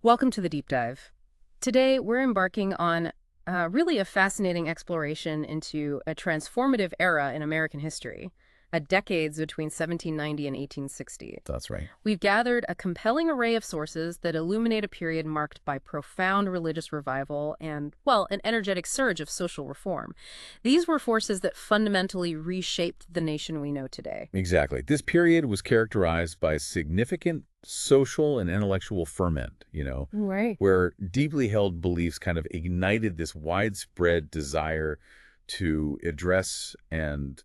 Welcome to the deep dive. Today, we're embarking on really a fascinating exploration into a transformative era in American history, decades between 1790 and 1860. That's right. We've gathered a compelling array of sources that illuminate a period marked by profound religious revival and, well, an energetic surge of social reform. These were forces that fundamentally reshaped the nation we know today. Exactly. This period was characterized by significant social and intellectual ferment, Right. where deeply held beliefs kind of ignited this widespread desire to address and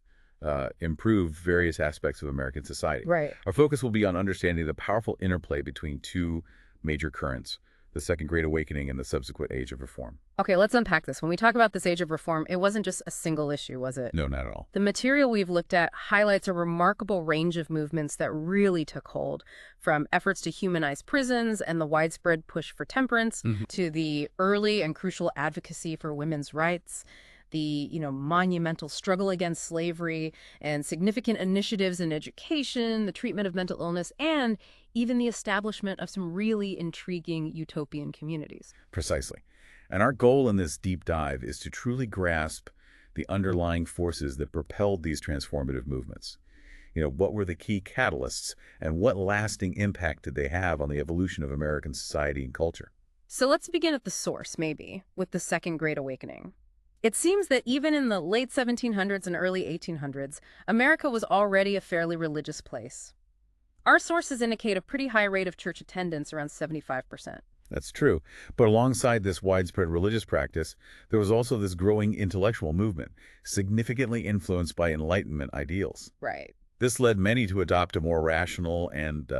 improve various aspects of American society. Right. Our focus will be on understanding the powerful interplay between two major currents, the Second Great Awakening and the subsequent Age of Reform. Okay, let's unpack this. When we talk about this age of reform, it wasn't just a single issue, was it? No, not at all. The material we've looked at highlights a remarkable range of movements that really took hold, from efforts to humanize prisons and the widespread push for temperance, to the early and crucial advocacy for women's rights, the, monumental struggle against slavery, and significant initiatives in education, the treatment of mental illness, and even the establishment of some really intriguing utopian communities. Precisely. And our goal in this deep dive is to truly grasp the underlying forces that propelled these transformative movements. What were the key catalysts and what lasting impact did they have on the evolution of American society and culture? So let's begin at the source, maybe, with the Second Great Awakening. It seems that even in the late 1700s and early 1800s, America was already a fairly religious place. Our sources indicate a pretty high rate of church attendance, around 75%. That's true. But alongside this widespread religious practice, there was also this growing intellectual movement, significantly influenced by Enlightenment ideals. Right. This led many to adopt a more rational and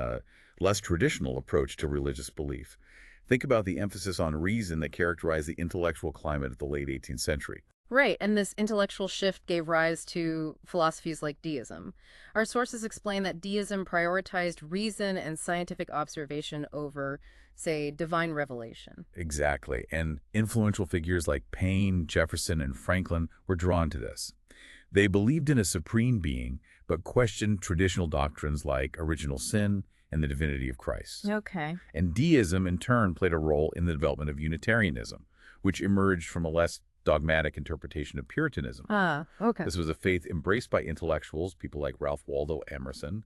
less traditional approach to religious belief. Think about the emphasis on reason that characterized the intellectual climate of the late 18th century. Right, and this intellectual shift gave rise to philosophies like deism. Our sources explain that deism prioritized reason and scientific observation over, say, divine revelation. Exactly. And influential figures like Paine, Jefferson, and Franklin were drawn to this. They believed in a supreme being, but questioned traditional doctrines like original sin and the divinity of Christ. Okay. And deism, in turn, played a role in the development of Unitarianism, which emerged from a less dogmatic interpretation of Puritanism. Ah, okay. This was a faith embraced by intellectuals, people like Ralph Waldo Emerson.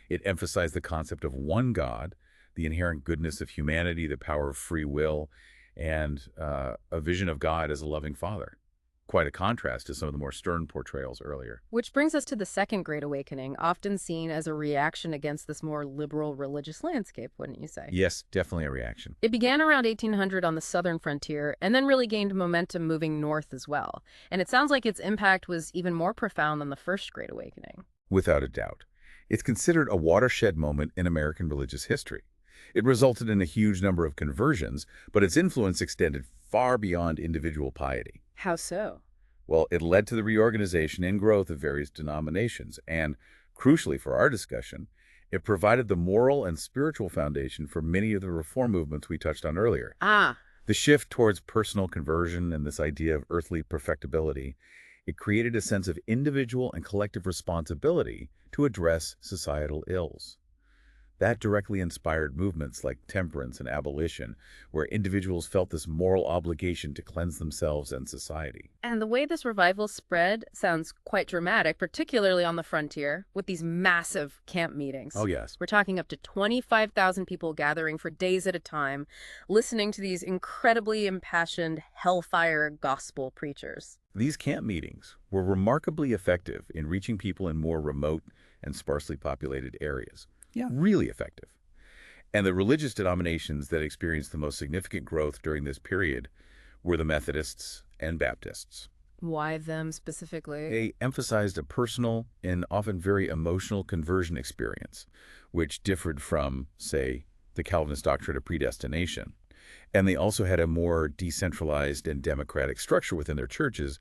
It emphasized the concept of one God, the inherent goodness of humanity, the power of free will, and a vision of God as a loving father. Quite a contrast to some of the more stern portrayals earlier. Which brings us to the Second Great Awakening, often seen as a reaction against this more liberal religious landscape, wouldn't you say? Yes, definitely a reaction. It began around 1800 on the southern frontier and then really gained momentum moving north as well. And it sounds like its impact was even more profound than the First Great Awakening. Without a doubt. It's considered a watershed moment in American religious history. It resulted in a huge number of conversions, but its influence extended far beyond individual piety. How so? Well, it led to the reorganization and growth of various denominations, and crucially for our discussion, it provided the moral and spiritual foundation for many of the reform movements we touched on earlier. Ah, The shift towards personal conversion and this idea of earthly perfectibility, it created a sense of individual and collective responsibility to address societal ills. That directly inspired movements like temperance and abolition, where individuals felt this moral obligation to cleanse themselves and society. and the way this revival spread sounds quite dramatic, particularly on the frontier, with these massive camp meetings. Oh, yes. We're talking up to 25,000 people gathering for days at a time, listening to these incredibly impassioned hellfire gospel preachers. These camp meetings were remarkably effective in reaching people in more remote and sparsely populated areas. Yeah. Really effective. And the religious denominations that experienced the most significant growth during this period were the Methodists and Baptists. Why them specifically? They emphasized a personal and often very emotional conversion experience, which differed from, say, the Calvinist doctrine of predestination. And they also had a more decentralized and democratic structure within their churches,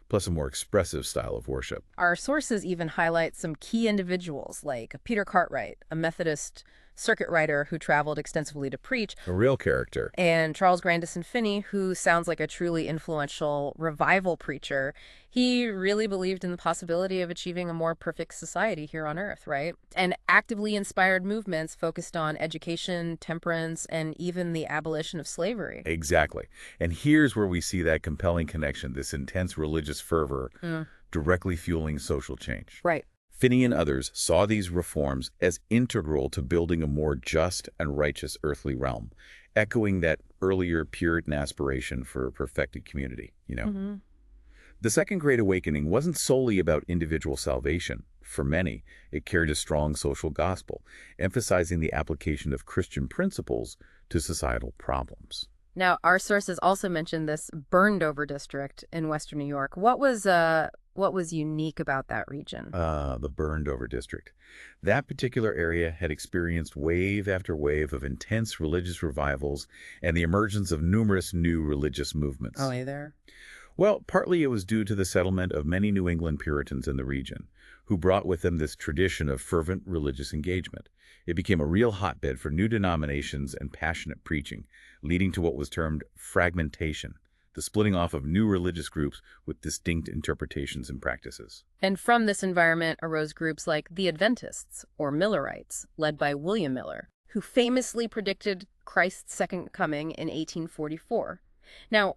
plus a more expressive style of worship. Our sources even highlight some key individuals like Peter Cartwright, a Methodist circuit rider who traveled extensively to preach, A real character. and Charles Grandison Finney, who sounds like a truly influential revival preacher. He really believed in the possibility of achieving a more perfect society here on Earth, right? And actively inspired movements focused on education, temperance, and even the abolition of slavery. Exactly. And here's where we see that compelling connection, this intense religious fervor directly fueling social change. Right. Finney and others saw these reforms as integral to building a more just and righteous earthly realm, echoing that earlier Puritan aspiration for a perfected community, The Second Great Awakening wasn't solely about individual salvation. For many, it carried a strong social gospel, emphasizing the application of Christian principles to societal problems. Now, our sources also mentioned this burned-over district in western New York. What was unique about that region? The burned-over district. That particular area had experienced wave after wave of intense religious revivals and the emergence of numerous new religious movements. Oh, hey there. Well, partly it was due to the settlement of many New England Puritans in the region, who brought with them this tradition of fervent religious engagement. It became a real hotbed for new denominations and passionate preaching, leading to what was termed fragmentation, the splitting off of new religious groups with distinct interpretations and practices. And from this environment arose groups like the Adventists, or Millerites, led by William Miller, who famously predicted Christ's second coming in 1844. Now,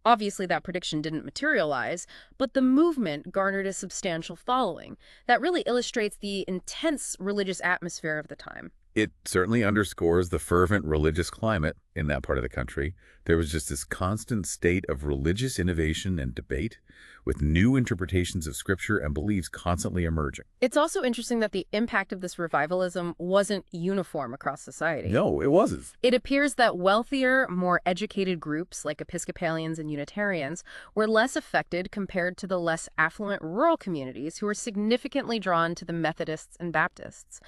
obviously, that prediction didn't materialize, but the movement garnered a substantial following. That really illustrates the intense religious atmosphere of the time. It certainly underscores the fervent religious climate in that part of the country. There was just this constant state of religious innovation and debate, with new interpretations of Scripture and beliefs constantly emerging. It's also interesting that the impact of this revivalism wasn't uniform across society. No, it wasn't. It appears that wealthier, more educated groups like Episcopalians and Unitarians were less affected compared to the less affluent rural communities who were significantly drawn to the Methodists and Baptists.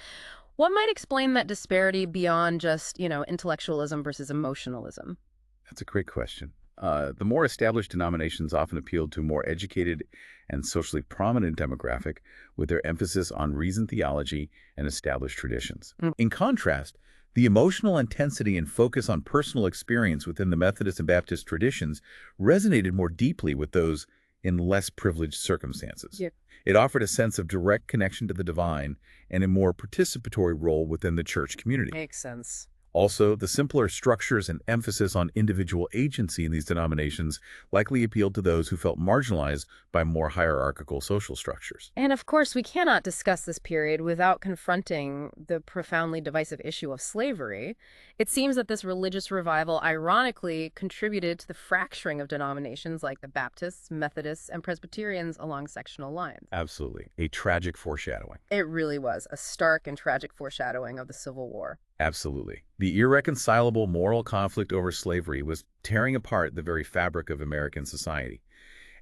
What might explain that disparity beyond just, intellectualism versus emotionalism? That's a great question. The more established denominations often appealed to a more educated and socially prominent demographic with their emphasis on reasoned theology and established traditions. In contrast, the emotional intensity and focus on personal experience within the Methodist and Baptist traditions resonated more deeply with those in less privileged circumstances. Yeah. It offered a sense of direct connection to the divine and a more participatory role within the church community. Makes sense. Also, the simpler structures and emphasis on individual agency in these denominations likely appealed to those who felt marginalized by more hierarchical social structures. And of course, we cannot discuss this period without confronting the profoundly divisive issue of slavery. It seems that this religious revival ironically contributed to the fracturing of denominations like the Baptists, Methodists, and Presbyterians along sectional lines. Absolutely. A tragic foreshadowing. It really was a stark and tragic foreshadowing of the Civil War. Absolutely. The irreconcilable moral conflict over slavery was tearing apart the very fabric of American society.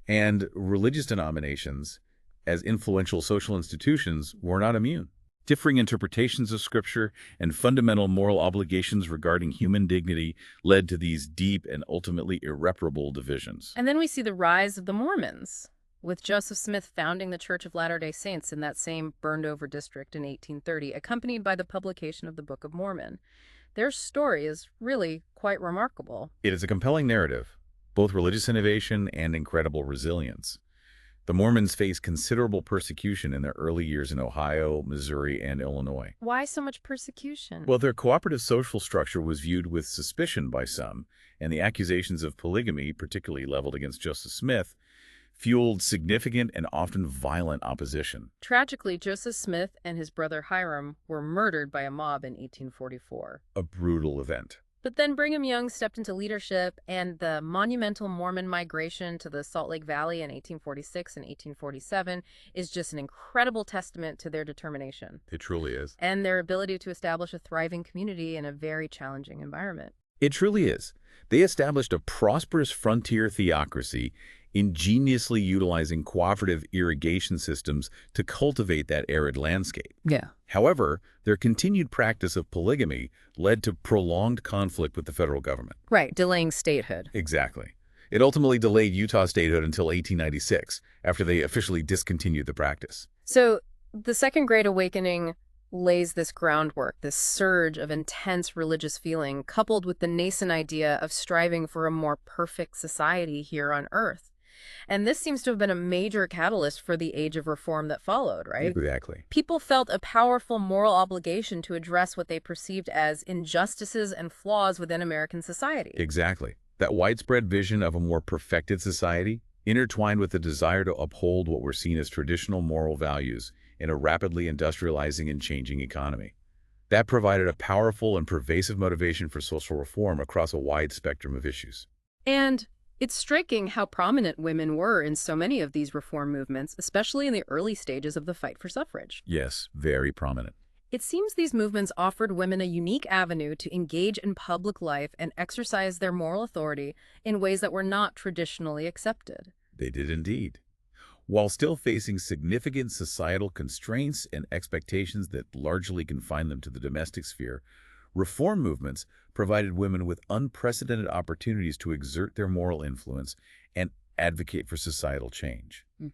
And religious denominations, as influential social institutions, were not immune. Differing interpretations of Scripture and fundamental moral obligations regarding human dignity led to these deep and ultimately irreparable divisions. And then we see the rise of the Mormons, with Joseph Smith founding the Church of Latter-day Saints in that same burned-over district in 1830, accompanied by the publication of the Book of Mormon. Their story is really quite remarkable. It is a compelling narrative, both religious innovation and incredible resilience. The Mormons faced considerable persecution in their early years in Ohio, Missouri, and Illinois. Why so much persecution? Well, their cooperative social structure was viewed with suspicion by some, and the accusations of polygamy, particularly leveled against Joseph Smith, fueled significant and often violent opposition. Tragically, Joseph Smith and his brother Hiram were murdered by a mob in 1844. A brutal event. But then Brigham Young stepped into leadership, and the monumental Mormon migration to the Salt Lake Valley in 1846 and 1847 is just an incredible testament to their determination. It truly is. And their ability to establish a thriving community in a very challenging environment. It truly is. They established a prosperous frontier theocracy, ingeniously utilizing cooperative irrigation systems to cultivate that arid landscape. Yeah. However, their continued practice of polygamy led to prolonged conflict with the federal government. Right, delaying statehood. Exactly. It ultimately delayed Utah statehood until 1896, after they officially discontinued the practice. So the Second Great Awakening lays this groundwork, this surge of intense religious feeling, coupled with the nascent idea of striving for a more perfect society here on Earth. And this seems to have been a major catalyst for the age of reform that followed, right? Exactly. People felt a powerful moral obligation to address what they perceived as injustices and flaws within American society. Exactly. That widespread vision of a more perfected society, intertwined with the desire to uphold what were seen as traditional moral values in a rapidly industrializing and changing economy. That provided a powerful and pervasive motivation for social reform across a wide spectrum of issues. And it's striking how prominent women were in so many of these reform movements, especially in the early stages of the fight for suffrage. Yes, very prominent. It seems these movements offered women a unique avenue to engage in public life and exercise their moral authority in ways that were not traditionally accepted. They did indeed. While still facing significant societal constraints and expectations that largely confined them to the domestic sphere, reform movements provided women with unprecedented opportunities to exert their moral influence and advocate for societal change. Mm.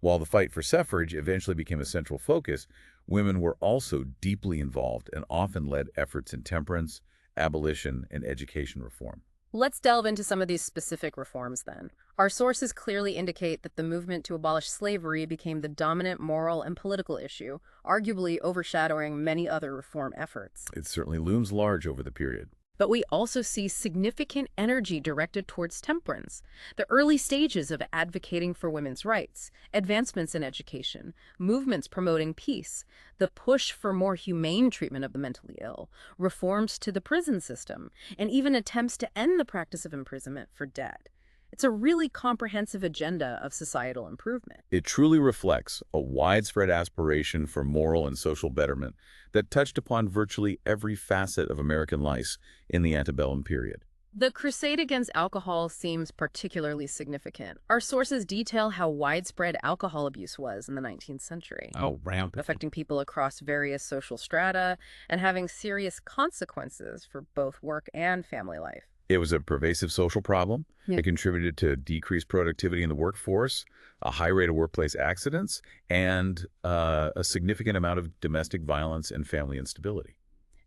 While the fight for suffrage eventually became a central focus, women were also deeply involved and often led efforts in temperance, abolition, and education reform. Let's delve into some of these specific reforms then. Our sources clearly indicate that the movement to abolish slavery became the dominant moral and political issue, arguably overshadowing many other reform efforts. It certainly looms large over the period. But we also see significant energy directed towards temperance, the early stages of advocating for women's rights, advancements in education, movements promoting peace, the push for more humane treatment of the mentally ill, reforms to the prison system, and even attempts to end the practice of imprisonment for debt. It's a really comprehensive agenda of societal improvement. It truly reflects a widespread aspiration for moral and social betterment that touched upon virtually every facet of American life in the antebellum period. The crusade against alcohol seems particularly significant. Our sources detail how widespread alcohol abuse was in the 19th century. Oh, rampant. Affecting people across various social strata and having serious consequences for both work and family life. It was a pervasive social problem. Yeah. It contributed to decreased productivity in the workforce, a high rate of workplace accidents, and a significant amount of domestic violence and family instability.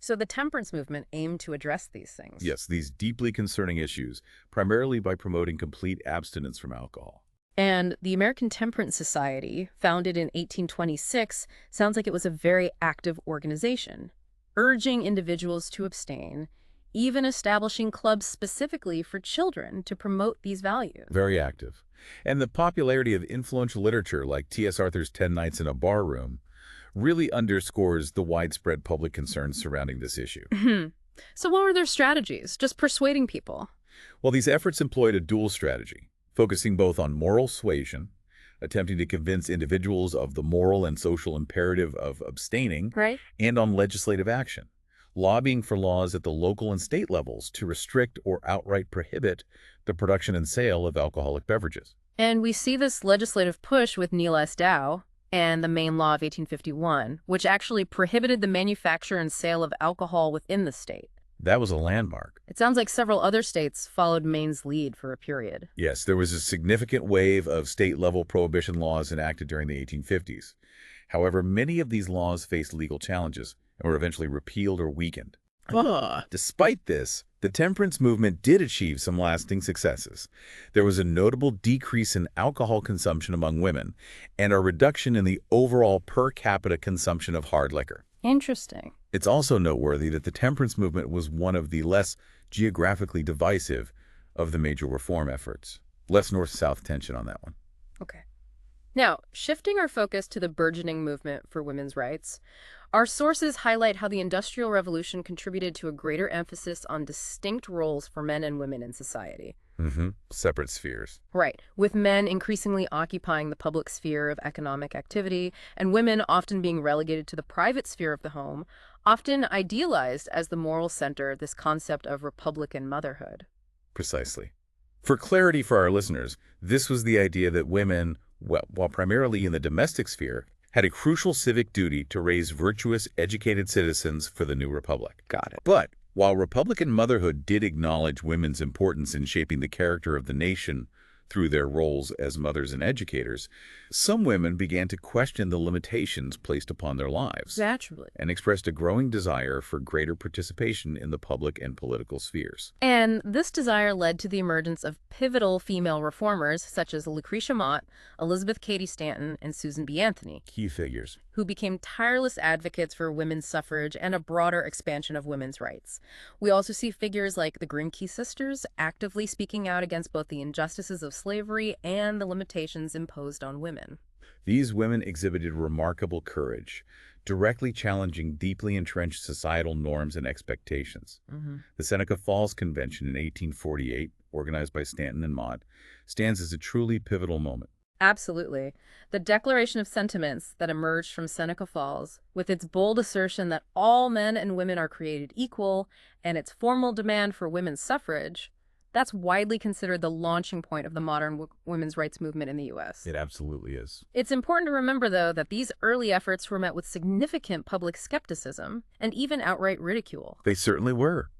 So the temperance movement aimed to address these things. Yes, these deeply concerning issues, primarily by promoting complete abstinence from alcohol. And the American Temperance Society, founded in 1826, sounds like it was a very active organization, urging individuals to abstain, even establishing clubs specifically for children to promote these values. Very active. And the popularity of influential literature like T.S. Arthur's 10 Nights in a Barroom really underscores the widespread public concerns surrounding this issue. So what were their strategies? Just persuading people? Well, these efforts employed a dual strategy, focusing both on moral suasion, attempting to convince individuals of the moral and social imperative of abstaining, Right. and on legislative action, lobbying for laws at the local and state levels to restrict or outright prohibit the production and sale of alcoholic beverages. And we see this legislative push with Neal S. Dow and the Maine Law of 1851, which actually prohibited the manufacture and sale of alcohol within the state. That was a landmark. It sounds like several other states followed Maine's lead for a period. Yes, there was a significant wave of state-level prohibition laws enacted during the 1850s. However, many of these laws faced legal challenges and were eventually repealed or weakened. Despite this, the temperance movement did achieve some lasting successes. There was a notable decrease in alcohol consumption among women and a reduction in the overall per capita consumption of hard liquor. Interesting. It's also noteworthy that the temperance movement was one of the less geographically divisive of the major reform efforts. Less north-south tension on that one. Okay. Now, shifting our focus to the burgeoning movement for women's rights, our sources highlight how the Industrial Revolution contributed to a greater emphasis on distinct roles for men and women in society. Separate spheres. Right, with men increasingly occupying the public sphere of economic activity and women often being relegated to the private sphere of the home, often idealized as the moral center, this concept of Republican motherhood. Precisely. For clarity for our listeners, this was the idea that women, while primarily in the domestic sphere, had a crucial civic duty to raise virtuous, educated citizens for the new republic. Got it. But while Republican motherhood did acknowledge women's importance in shaping the character of the nation through their roles as mothers and educators, some women began to question the limitations placed upon their lives Naturally. and expressed a growing desire for greater participation in the public and political spheres. And this desire led to the emergence of pivotal female reformers such as Lucretia Mott, Elizabeth Cady Stanton, and Susan B. Anthony, Key figures. who became tireless advocates for women's suffrage and a broader expansion of women's rights. We also see figures like the Grimke sisters actively speaking out against both the injustices of slavery and the limitations imposed on women. These women exhibited remarkable courage, directly challenging deeply entrenched societal norms and expectations. The Seneca Falls Convention in 1848, organized by Stanton and Mott, stands as a truly pivotal moment. Absolutely. The Declaration of Sentiments that emerged from Seneca Falls, with its bold assertion that all men and women are created equal, and its formal demand for women's suffrage, that's widely considered the launching point of the modern women's rights movement in the U.S. It absolutely is. It's important to remember, though, that these early efforts were met with significant public skepticism and even outright ridicule. They certainly were.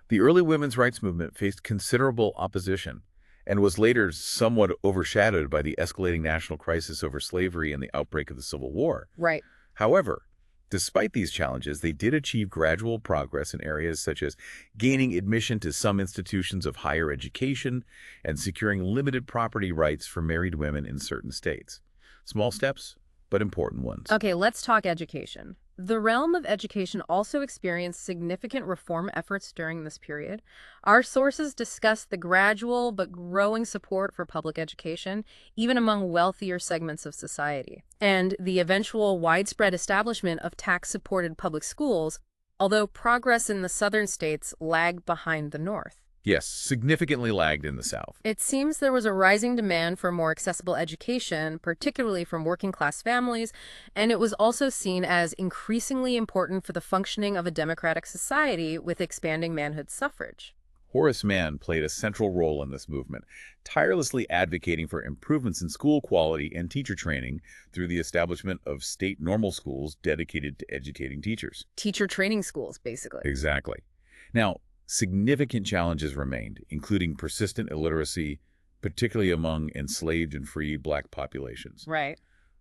The early women's rights movement faced considerable opposition and was later somewhat overshadowed by the escalating national crisis over slavery and the outbreak of the Civil War. Right. However, despite these challenges, they did achieve gradual progress in areas such as gaining admission to some institutions of higher education and securing limited property rights for married women in certain states. Small steps, but important ones. Okay, let's talk education. The realm of education also experienced significant reform efforts during this period. Our sources discuss the gradual but growing support for public education, even among wealthier segments of society, and the eventual widespread establishment of tax-supported public schools, although progress in the southern states lagged behind the North. Yes, significantly lagged in the South. It seems there was a rising demand for more accessible education, particularly from working-class families, and it was also seen as increasingly important for the functioning of a democratic society with expanding manhood suffrage. Horace Mann played a central role in this movement, tirelessly advocating for improvements in school quality and teacher training through the establishment of state normal schools dedicated to educating teachers. Teacher training schools, basically. Exactly. Now, significant challenges remained, including persistent illiteracy, particularly among enslaved and freed Black populations. Right.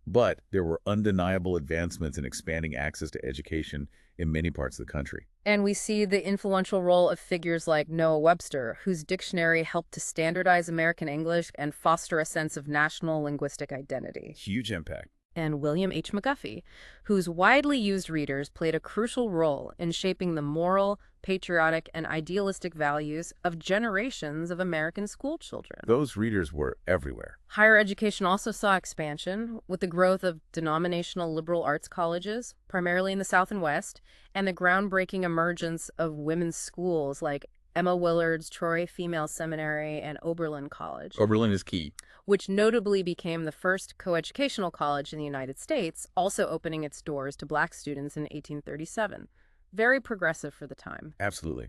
But there were undeniable advancements in expanding access to education in many parts of the country. And we see the influential role of figures like Noah Webster, whose dictionary helped to standardize American English and foster a sense of national linguistic identity. Huge impact. And William H. McGuffey, whose widely used readers played a crucial role in shaping the moral, patriotic, and idealistic values of generations of American schoolchildren. Those readers were everywhere. Higher education also saw expansion with the growth of denominational liberal arts colleges, primarily in the South and West, and the groundbreaking emergence of women's schools like Emma Willard's Troy Female Seminary and Oberlin College. Oberlin is key. Which notably became the first coeducational college in the United States, also opening its doors to Black students in 1837. Very progressive for the time. Absolutely.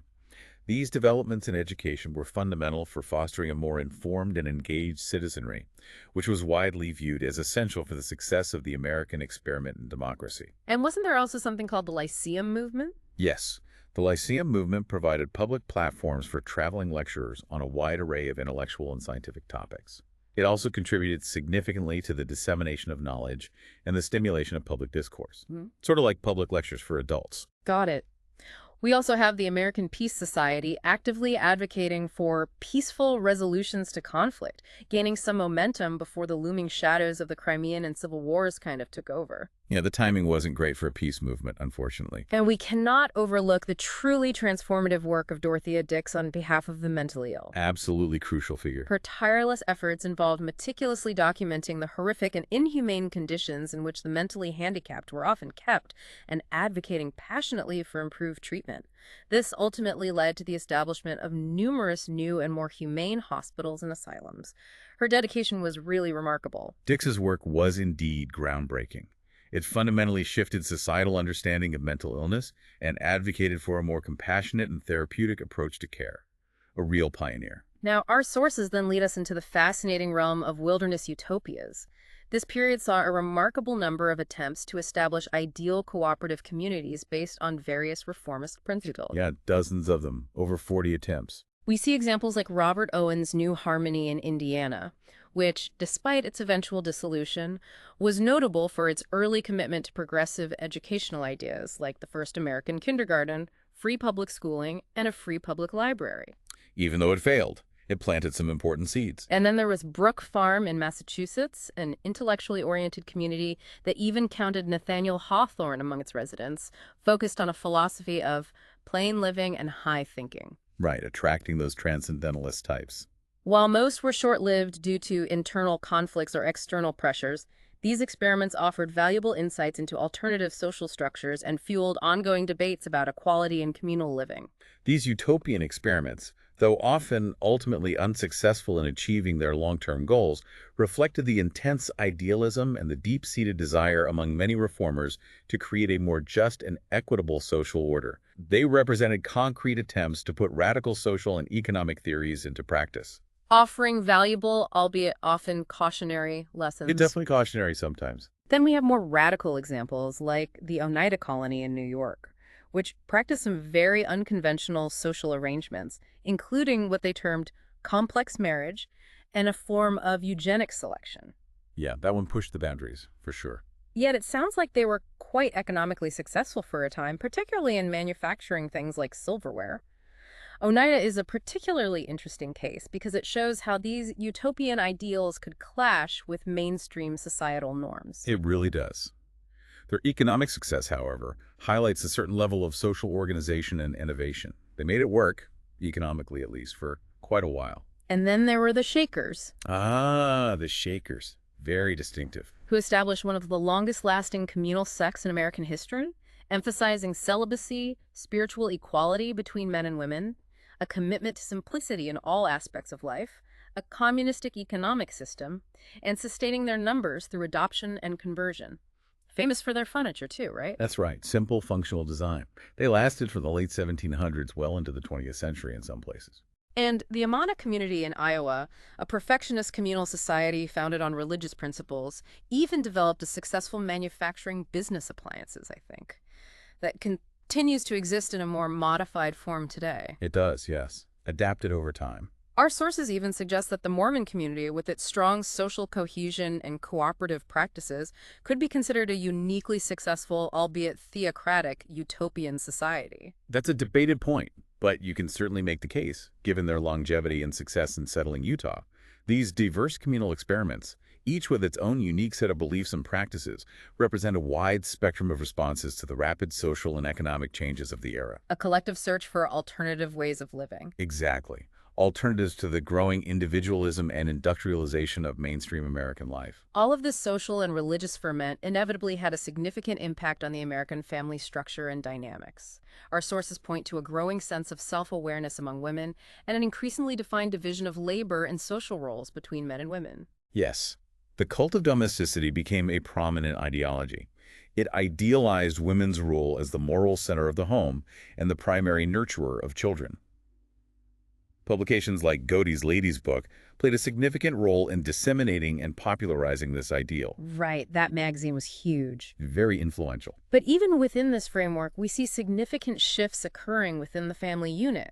These developments in education were fundamental for fostering a more informed and engaged citizenry, which was widely viewed as essential for the success of the American experiment in democracy. And wasn't there also something called the Lyceum Movement? Yes. The Lyceum movement provided public platforms for traveling lecturers on a wide array of intellectual and scientific topics. It also contributed significantly to the dissemination of knowledge and the stimulation of public discourse, sort of like public lectures for adults. Got it. We also have the American Peace Society actively advocating for peaceful resolutions to conflict, gaining some momentum before the looming shadows of the Crimean and Civil Wars kind of took over. Yeah, the timing wasn't great for a peace movement, unfortunately. And we cannot overlook the truly transformative work of Dorothea Dix on behalf of the mentally ill. Absolutely crucial figure. Her tireless efforts involved meticulously documenting the horrific and inhumane conditions in which the mentally handicapped were often kept and advocating passionately for improved treatment. This ultimately led to the establishment of numerous new and more humane hospitals and asylums. Her dedication was really remarkable. Dix's work was indeed groundbreaking. It fundamentally shifted societal understanding of mental illness and advocated for a more compassionate and therapeutic approach to care. A real pioneer. Now, our sources then lead us into the fascinating realm of wilderness utopias. This period saw a remarkable number of attempts to establish ideal cooperative communities based on various reformist principles. Yeah, dozens of them, over 40 attempts. We see examples like Robert Owen's New Harmony in Indiana, which, despite its eventual dissolution, was notable for its early commitment to progressive educational ideas like the first American kindergarten, free public schooling, and a free public library. Even though it failed, it planted some important seeds. And then there was Brook Farm in Massachusetts, an intellectually oriented community that even counted Nathaniel Hawthorne among its residents, focused on a philosophy of plain living and high thinking. Right, attracting those transcendentalist types. While most were short-lived due to internal conflicts or external pressures, these experiments offered valuable insights into alternative social structures and fueled ongoing debates about equality and communal living. These utopian experiments, though often ultimately unsuccessful in achieving their long-term goals, reflected the intense idealism and the deep-seated desire among many reformers to create a more just and equitable social order. They represented concrete attempts to put radical social and economic theories into practice. Offering valuable, albeit often cautionary, lessons. It's definitely cautionary sometimes. Then we have more radical examples like the Oneida Colony in New York, which practiced some very unconventional social arrangements, including what they termed complex marriage and a form of eugenic selection. Yeah, that one pushed the boundaries, for sure. Yet it sounds like they were quite economically successful for a time, particularly in manufacturing things like silverware. Oneida is a particularly interesting case because it shows how these utopian ideals could clash with mainstream societal norms. It really does. Their economic success, however, highlights a certain level of social organization and innovation. They made it work, economically at least, for quite a while. And then there were the Shakers. Ah, the Shakers. Very distinctive. Who established one of the longest-lasting communal sects in American history, emphasizing celibacy, spiritual equality between men and women, a commitment to simplicity in all aspects of life, a communistic economic system, and sustaining their numbers through adoption and conversion. Famous for their furniture, too, right? That's right. Simple, functional design. They lasted from the late 1700s well into the 20th century in some places. And the Amana community in Iowa, a perfectionist communal society founded on religious principles, even developed a successful manufacturing business appliances, I think, that continues to exist in a more modified form today. It does, yes. Adapted over time. Our sources even suggest that the Mormon community, with its strong social cohesion and cooperative practices, could be considered a uniquely successful, albeit theocratic, utopian society. That's a debated point, but you can certainly make the case, given their longevity and success in settling Utah. These diverse communal experiments, each with its own unique set of beliefs and practices, represent a wide spectrum of responses to the rapid social and economic changes of the era. A collective search for alternative ways of living. Exactly. Alternatives to the growing individualism and industrialization of mainstream American life. All of this social and religious ferment inevitably had a significant impact on the American family structure and dynamics. Our sources point to a growing sense of self-awareness among women and an increasingly defined division of labor and social roles between men and women. Yes. The cult of domesticity became a prominent ideology. It idealized women's role as the moral center of the home and the primary nurturer of children. Publications like Godey's Ladies' Book played a significant role in disseminating and popularizing this ideal. Right, that magazine was huge. Very influential. But even within this framework, we see significant shifts occurring within the family unit.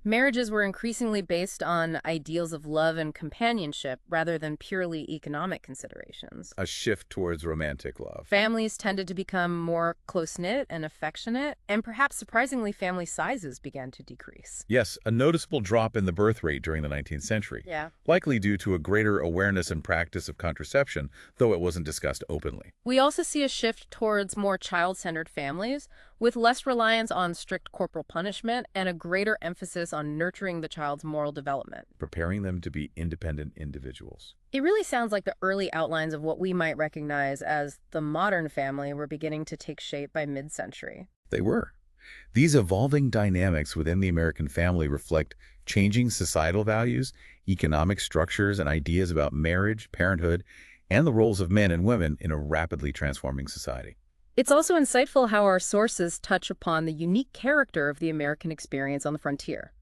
Marriages were increasingly based on ideals of love and companionship rather than purely economic considerations. A shift towards romantic love. Families tended to become more close-knit and affectionate, and perhaps surprisingly, family sizes began to decrease. Yes, a noticeable drop in the birth rate during the 19th century. Yeah. Likely due to a greater awareness and practice of contraception, though it wasn't discussed openly. We also see a shift towards more child-centered families, with less reliance on strict corporal punishment and a greater emphasis on nurturing the child's moral development. Preparing them to be independent individuals. It really sounds like the early outlines of what we might recognize as the modern family were beginning to take shape by mid-century. They were. These evolving dynamics within the American family reflect changing societal values, economic structures, and ideas about marriage, parenthood, and the roles of men and women in a rapidly transforming society. It's also insightful how our sources touch upon the unique character of the American experience on the frontier.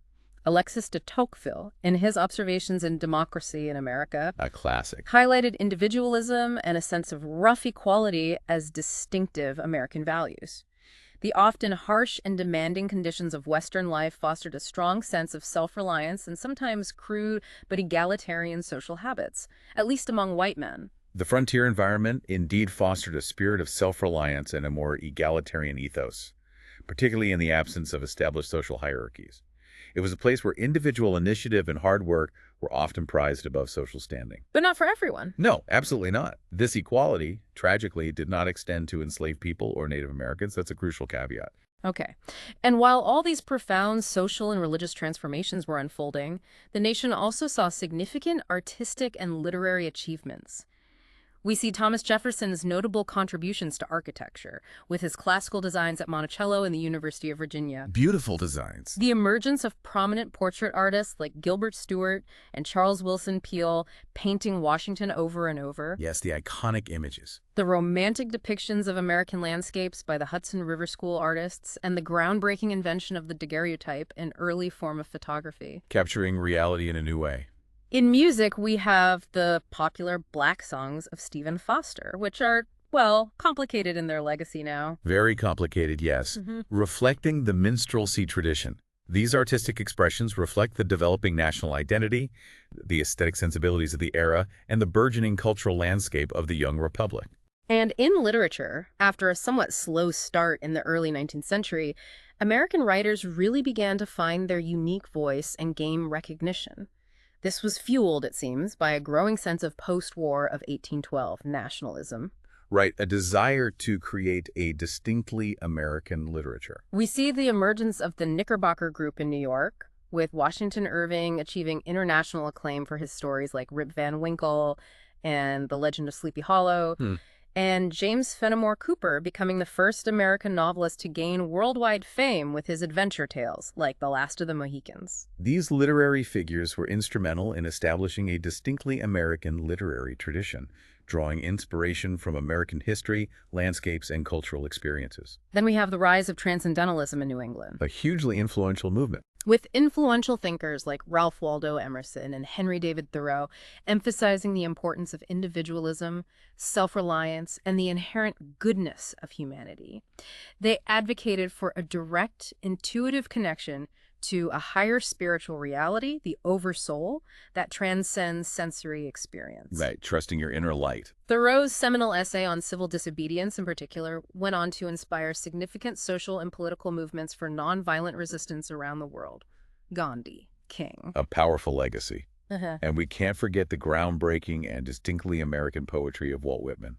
Alexis de Tocqueville, in his Observations in Democracy in America, A classic. highlighted individualism and a sense of rough equality as distinctive American values. The often harsh and demanding conditions of Western life fostered a strong sense of self-reliance and sometimes crude but egalitarian social habits, at least among white men. The frontier environment indeed fostered a spirit of self-reliance and a more egalitarian ethos, particularly in the absence of established social hierarchies. It was a place where individual initiative and hard work were often prized above social standing. But not for everyone. No, absolutely not. This equality, tragically, did not extend to enslaved people or Native Americans. That's a crucial caveat. Okay. And while all these profound social and religious transformations were unfolding, the nation also saw significant artistic and literary achievements. We see Thomas Jefferson's notable contributions to architecture, with his classical designs at Monticello and the University of Virginia. Beautiful designs. The emergence of prominent portrait artists like Gilbert Stuart and Charles Willson Peale painting Washington over and over. Yes, the iconic images. The romantic depictions of American landscapes by the Hudson River School artists, and the groundbreaking invention of the daguerreotype, an early form of photography. Capturing reality in a new way. In music, we have the popular black songs of Stephen Foster, which are, well, complicated in their legacy now. Very complicated, yes. Reflecting the minstrelsy tradition. These artistic expressions reflect the developing national identity, the aesthetic sensibilities of the era, and the burgeoning cultural landscape of the young republic. And in literature, after a somewhat slow start in the early 19th century, American writers really began to find their unique voice and gain recognition. This was fueled, it seems, by a growing sense of post-war of 1812 nationalism. Right, a desire to create a distinctly American literature. We see the emergence of the Knickerbocker Group in New York, with Washington Irving achieving international acclaim for his stories like Rip Van Winkle and The Legend of Sleepy Hollow, and James Fenimore Cooper becoming the first American novelist to gain worldwide fame with his adventure tales, like The Last of the Mohicans. These literary figures were instrumental in establishing a distinctly American literary tradition, drawing inspiration from American history, landscapes, and cultural experiences. Then we have the rise of Transcendentalism in New England, A hugely influential movement. with influential thinkers like Ralph Waldo Emerson and Henry David Thoreau emphasizing the importance of individualism, self-reliance, and the inherent goodness of humanity. They advocated for a direct, intuitive connection to a higher spiritual reality, the oversoul, that transcends sensory experience. Right, trusting your inner light. Thoreau's seminal essay on civil disobedience, in particular, went on to inspire significant social and political movements for nonviolent resistance around the world. Gandhi, King. A powerful legacy. And we can't forget the groundbreaking and distinctly American poetry of Walt Whitman,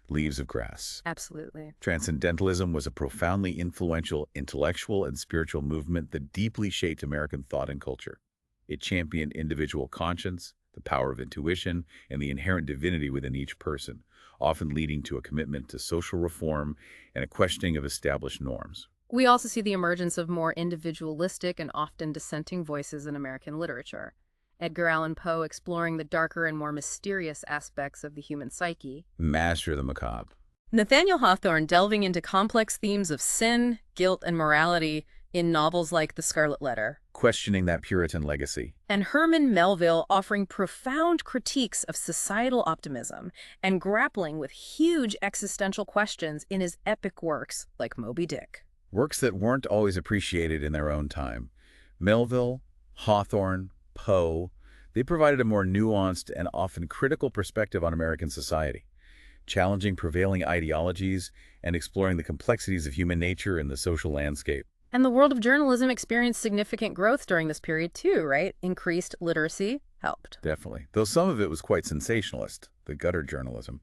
Leaves of Grass. Absolutely. Transcendentalism was a profoundly influential intellectual and spiritual movement that deeply shaped American thought and culture. It championed individual conscience, the power of intuition, and the inherent divinity within each person, often leading to a commitment to social reform and a questioning of established norms. We also see the emergence of more individualistic and often dissenting voices in American literature. Edgar Allan Poe exploring the darker and more mysterious aspects of the human psyche. Master of the macabre. Nathaniel Hawthorne delving into complex themes of sin, guilt, and morality in novels like The Scarlet Letter. Questioning that Puritan legacy. And Herman Melville offering profound critiques of societal optimism and grappling with huge existential questions in his epic works like Moby Dick. Works that weren't always appreciated in their own time. Melville, Hawthorne, Poe, they provided a more nuanced and often critical perspective on American society, challenging prevailing ideologies and exploring the complexities of human nature and the social landscape. And the world of journalism experienced significant growth during this period too, right? Increased literacy helped. Definitely. Though some of it was quite sensationalist, the gutter journalism.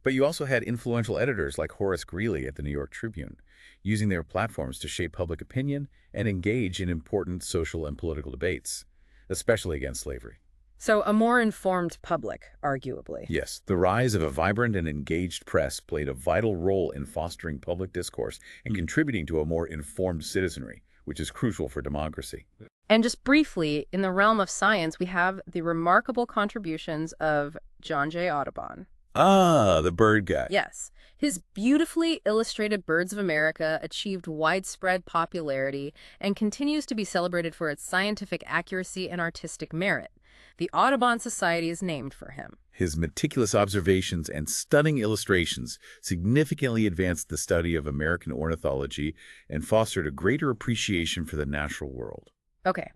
But you also had influential editors like Horace Greeley at the New York Tribune, using their platforms to shape public opinion and engage in important social and political debates, especially against slavery. So a more informed public, arguably. Yes, the rise of a vibrant and engaged press played a vital role in fostering public discourse and contributing to a more informed citizenry, which is crucial for democracy. And just briefly, in the realm of science, we have the remarkable contributions of John J. Audubon. Ah, the bird guy. Yes. His beautifully illustrated Birds of America achieved widespread popularity and continues to be celebrated for its scientific accuracy and artistic merit. The Audubon Society is named for him. His meticulous observations and stunning illustrations significantly advanced the study of American ornithology and fostered a greater appreciation for the natural world. Okay.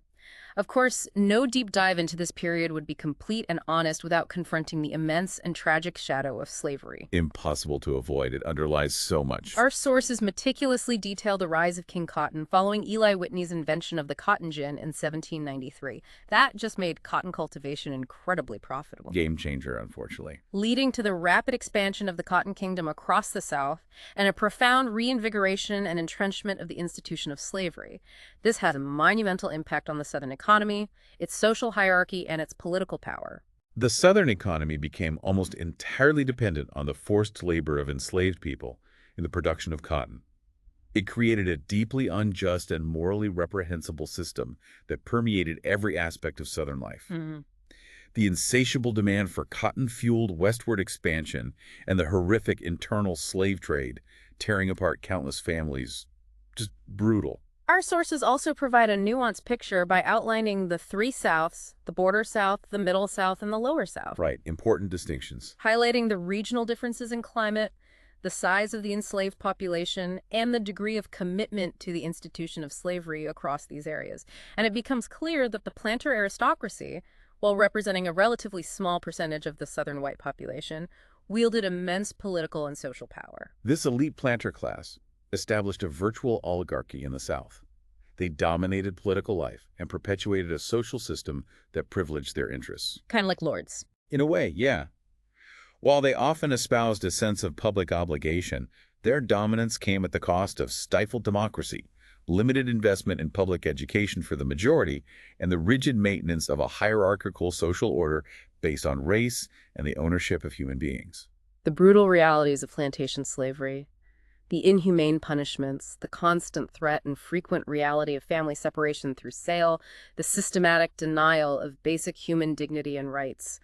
Of course, no deep dive into this period would be complete and honest without confronting the immense and tragic shadow of slavery. Impossible to avoid. It underlies so much. Our sources meticulously detail the rise of King Cotton following Eli Whitney's invention of the cotton gin in 1793. That just made cotton cultivation incredibly profitable, Game changer, unfortunately. leading to the rapid expansion of the Cotton Kingdom across the South and a profound reinvigoration and entrenchment of the institution of slavery. This had a monumental impact on the Southern economy, its social hierarchy, and its political power. The Southern economy became almost entirely dependent on the forced labor of enslaved people in the production of cotton. It created a deeply unjust and morally reprehensible system that permeated every aspect of Southern life. The insatiable demand for cotton-fueled westward expansion and the horrific internal slave trade, tearing apart countless families, just brutal. Our sources also provide a nuanced picture by outlining the three Souths, the Border South, the Middle South, and the Lower South, Right, important distinctions. highlighting the regional differences in climate, the size of the enslaved population, and the degree of commitment to the institution of slavery across these areas. And it becomes clear that the planter aristocracy, while representing a relatively small percentage of the Southern white population, wielded immense political and social power. This elite planter class established a virtual oligarchy in the South. They dominated political life and perpetuated a social system that privileged their interests. Kind of like lords. In a way, yeah. While they often espoused a sense of public obligation, their dominance came at the cost of stifled democracy, limited investment in public education for the majority, and the rigid maintenance of a hierarchical social order based on race and the ownership of human beings. The brutal realities of plantation slavery, the inhumane punishments, the constant threat and frequent reality of family separation through sale, the systematic denial of basic human dignity and rights.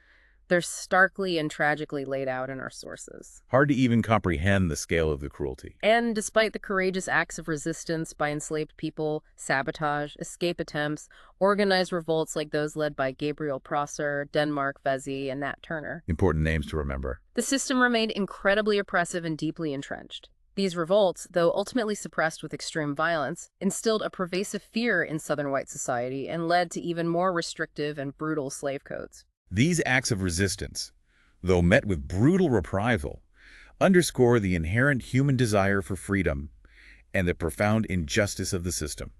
They're starkly and tragically laid out in our sources. Hard to even comprehend the scale of the cruelty. And despite the courageous acts of resistance by enslaved people, sabotage, escape attempts, organized revolts like those led by Gabriel Prosser, Denmark Vesey, and Nat Turner, Important names to remember. the system remained incredibly oppressive and deeply entrenched. These revolts, though ultimately suppressed with extreme violence, instilled a pervasive fear in Southern white society and led to even more restrictive and brutal slave codes. These acts of resistance, though met with brutal reprisal, underscore the inherent human desire for freedom and the profound injustice of the system.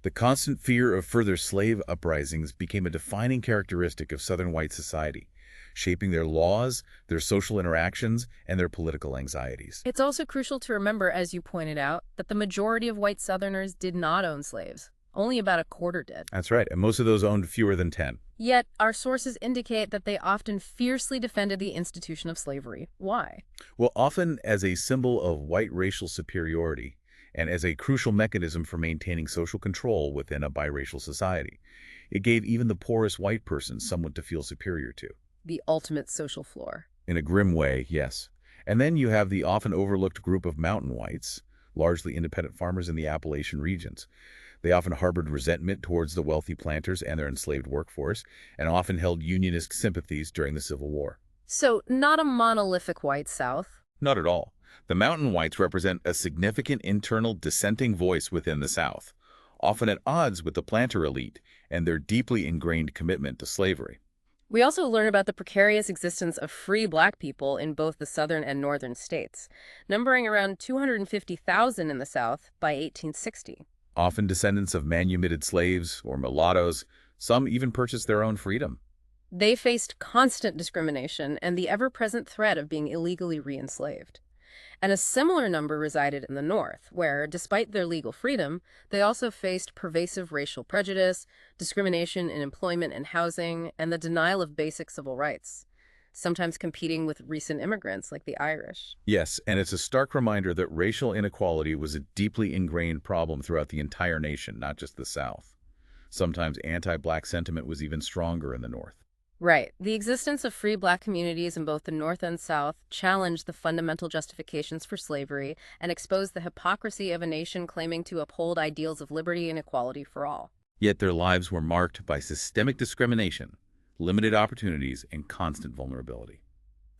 The constant fear of further slave uprisings became a defining characteristic of Southern white society, shaping their laws, their social interactions, and their political anxieties. It's also crucial to remember, as you pointed out, that the majority of white Southerners did not own slaves. Only about a quarter did. That's right, and most of those owned fewer than 10. Yet, our sources indicate that they often fiercely defended the institution of slavery. Why? Well, often as a symbol of white racial superiority and as a crucial mechanism for maintaining social control within a biracial society. It gave even the poorest white person someone to feel superior to. The ultimate social floor. In a grim way, yes. And then you have the often overlooked group of mountain whites, largely independent farmers in the Appalachian regions. They often harbored resentment towards the wealthy planters and their enslaved workforce, and often held unionist sympathies during the Civil War. So, not a monolithic white South. Not at all. The mountain whites represent a significant internal dissenting voice within the South, often at odds with the planter elite and their deeply ingrained commitment to slavery. We also learn about the precarious existence of free black people in both the southern and northern states, numbering around 250,000 in the South by 1860. Often descendants of manumitted slaves or mulattoes, some even purchased their own freedom. They faced constant discrimination and the ever-present threat of being illegally re-enslaved. And a similar number resided in the North, where, despite their legal freedom, they also faced pervasive racial prejudice, discrimination in employment and housing, and the denial of basic civil rights, sometimes competing with recent immigrants like the Irish. Yes, and it's a stark reminder that racial inequality was a deeply ingrained problem throughout the entire nation, not just the South. Sometimes anti-black sentiment was even stronger in the North. Right. The existence of free black communities in both the North and South challenged the fundamental justifications for slavery and exposed the hypocrisy of a nation claiming to uphold ideals of liberty and equality for all. Yet their lives were marked by systemic discrimination, limited opportunities, and constant vulnerability.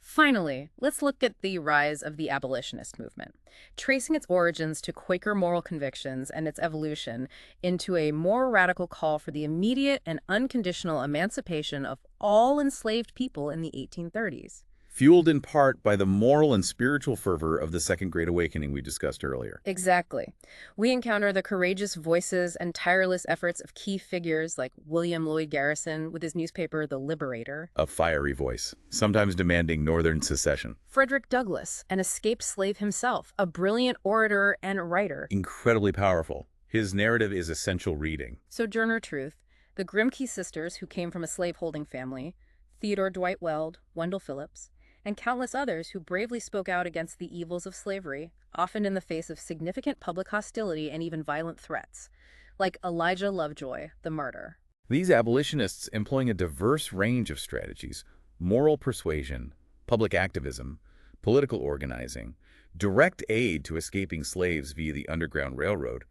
Finally, let's look at the rise of the abolitionist movement, tracing its origins to Quaker moral convictions and its evolution into a more radical call for the immediate and unconditional emancipation of all enslaved people in the 1830s. Fueled in part by the moral and spiritual fervor of the Second Great Awakening we discussed earlier. Exactly. We encounter the courageous voices and tireless efforts of key figures like William Lloyd Garrison with his newspaper, The Liberator, A fiery voice, sometimes demanding Northern secession. Frederick Douglass, an escaped slave himself, a brilliant orator and writer, Incredibly powerful. His narrative is essential reading. Sojourner Truth, the Grimke sisters who came from a slaveholding family, Theodore Dwight Weld, Wendell Phillips, and countless others who bravely spoke out against the evils of slavery, often in the face of significant public hostility and even violent threats, like Elijah Lovejoy, the martyr. These abolitionists, employing a diverse range of strategies, moral persuasion, public activism, political organizing, direct aid to escaping slaves via the Underground Railroad,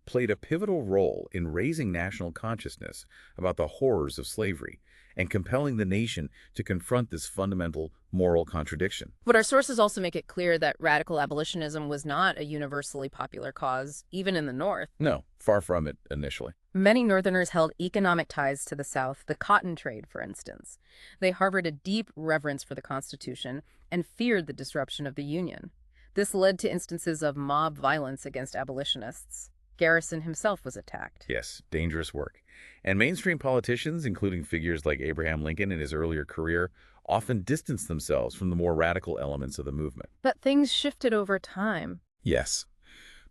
played a pivotal role in raising national consciousness about the horrors of slavery and compelling the nation to confront this fundamental moral contradiction. But our sources also make it clear that radical abolitionism was not a universally popular cause, even in the North. No, far from it initially. Many Northerners held economic ties to the South, the cotton trade, for instance. They harbored a deep reverence for the Constitution and feared the disruption of the Union. This led to instances of mob violence against abolitionists. Garrison himself was attacked. Yes, dangerous work. And mainstream politicians, including figures like Abraham Lincoln in his earlier career, often distanced themselves from the more radical elements of the movement. But things shifted over time. Yes.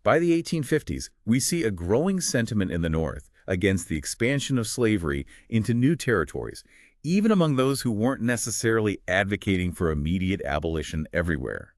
By the 1850s, we see a growing sentiment in the North against the expansion of slavery into new territories, even among those who weren't necessarily advocating for immediate abolition everywhere.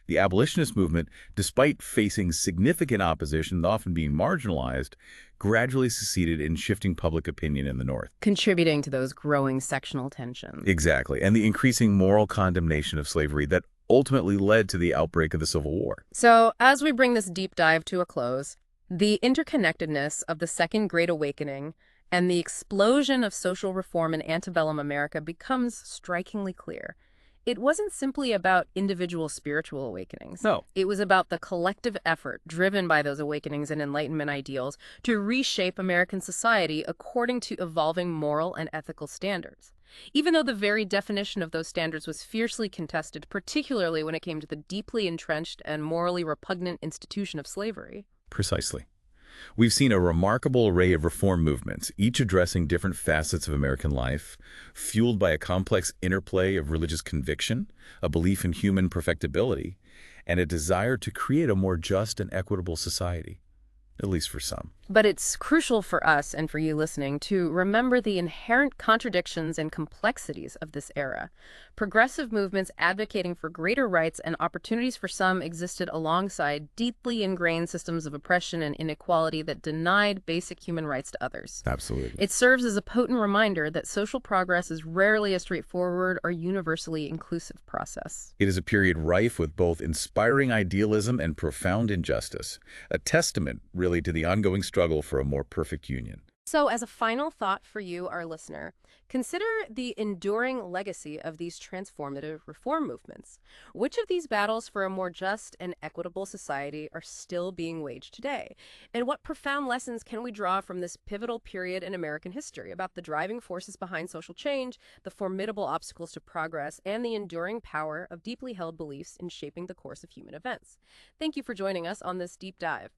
The abolitionist movement, despite facing significant opposition and often being marginalized, gradually succeeded in shifting public opinion in the North. Contributing to those growing sectional tensions. Exactly, and the increasing moral condemnation of slavery that ultimately led to the outbreak of the Civil War. So, as we bring this deep dive to a close, the interconnectedness of the Second Great Awakening and the explosion of social reform in antebellum America becomes strikingly clear. It wasn't simply about individual spiritual awakenings. No. It was about the collective effort driven by those awakenings and Enlightenment ideals to reshape American society according to evolving moral and ethical standards. Even though the very definition of those standards was fiercely contested, particularly when it came to the deeply entrenched and morally repugnant institution of slavery. Precisely. We've seen a remarkable array of reform movements, each addressing different facets of American life, fueled by a complex interplay of religious conviction, a belief in human perfectibility, and a desire to create a more just and equitable society, at least for some. But it's crucial for us and for you listening to remember the inherent contradictions and complexities of this era. Progressive movements advocating for greater rights and opportunities for some existed alongside deeply ingrained systems of oppression and inequality that denied basic human rights to others. Absolutely. It serves as a potent reminder that social progress is rarely a straightforward or universally inclusive process. It is a period rife with both inspiring idealism and profound injustice, a testament, really, to the ongoing struggle for a more perfect union. So, as a final thought for you, our listener, consider the enduring legacy of these transformative reform movements. Which of these battles for a more just and equitable society are still being waged today? And what profound lessons can we draw from this pivotal period in American history about the driving forces behind social change, the formidable obstacles to progress, and the enduring power of deeply held beliefs in shaping the course of human events? Thank you for joining us on this deep dive.